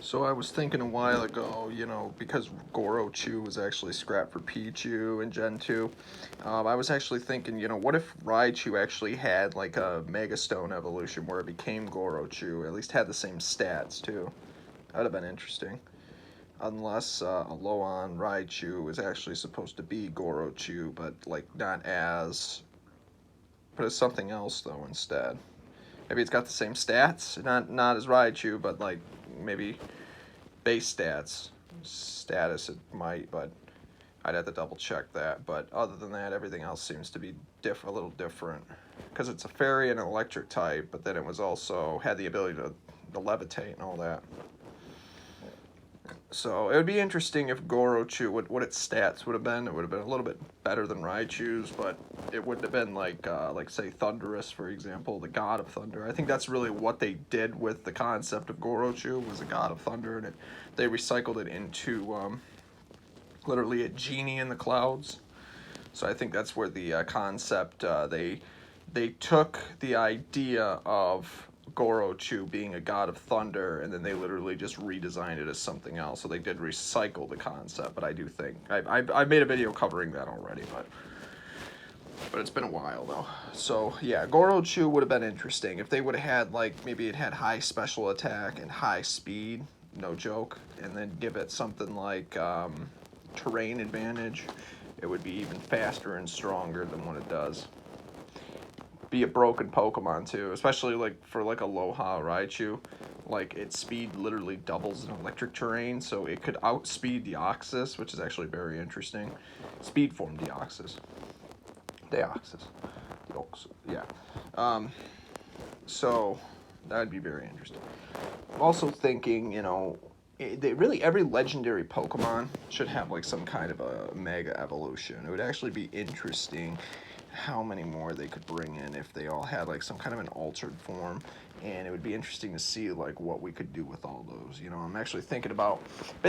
So I was thinking a while ago, you know, because Gorochu was actually scrapped for Pichu in Gen 2, I was actually thinking, you know, what if Raichu actually had like a Mega Stone evolution where it became Gorochu, at least had the same stats too. That would have been interesting. Unless Alolan Raichu is actually supposed to be Gorochu, but like not as, but it's something else though instead. Maybe it's got the same stats, not as Raichu, but like maybe base stats. Status it might, but I'd have to double check that. But other than that, everything else seems to be a little different. Because it's a fairy and an electric type, but then it was also had the ability to levitate and all that. So it would be interesting if Gorochu, what its stats would have been. It would have been a little bit better than Raichu's, but it wouldn't have been like say Thunderous, for example, the God of Thunder. I think that's really what they did with the concept of Gorochu, was a God of Thunder, and they recycled it into literally a genie in the clouds. So I think that's where the concept, they took the idea of Gorochu being a god of thunder, and then they literally just redesigned it as something else. So they did recycle the concept, but I do think I've made a video covering that already, but it's been a while though. So yeah, Gorochu would have been interesting if they would have had like maybe it had high special attack and high speed, no joke, and then give it something like terrain advantage. It would be even faster and stronger than what it does. Be a broken Pokemon too, especially like for like Aloha Raichu, like its speed literally doubles in electric terrain, so it could outspeed Deoxys, which is actually very interesting. Speed form Deoxys, yeah. So that would be very interesting. I'm also thinking, you know, really every legendary Pokemon should have like some kind of a mega evolution. It would actually be interesting how many more they could bring in if they all had like some kind of an altered form, and it would be interesting to see like what we could do with all those. You know, I'm actually been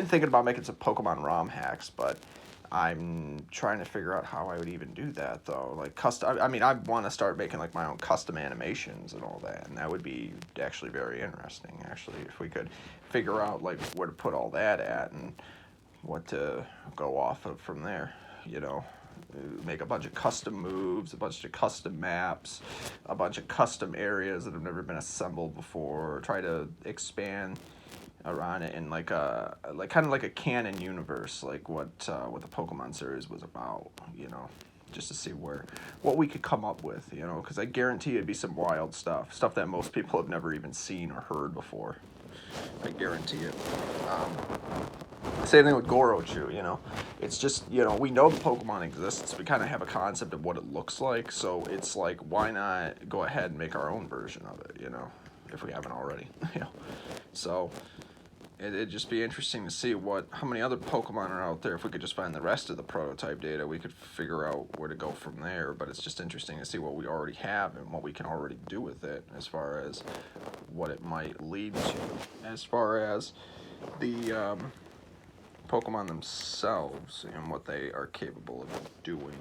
thinking about making some Pokemon ROM hacks, but I'm trying to figure out how I would even do that though. Like custom, I mean, I want to start making like my own custom animations and all that, and that would be actually very interesting. Actually, if we could figure out like where to put all that at and what to go off of from there, you know. Make a bunch of custom moves, a bunch of custom maps, a bunch of custom areas that have never been assembled before. Try to expand around it in like kind of like a canon universe, like what the Pokemon series was about, you know, just to see what we could come up with, you know, because I guarantee it'd be some wild stuff that most people have never even seen or heard before. I guarantee it. Same thing with Gorochu, you know. It's just, you know, we know the Pokemon exists. We kind of have a concept of what it looks like. So it's like, why not go ahead and make our own version of it, you know, if we haven't already, you know. So it'd just be interesting to see how many other Pokemon are out there. If we could just find the rest of the prototype data, we could figure out where to go from there. But it's just interesting to see what we already have and what we can already do with it as far as what it might lead to. As far as the Pokemon themselves and what they are capable of doing.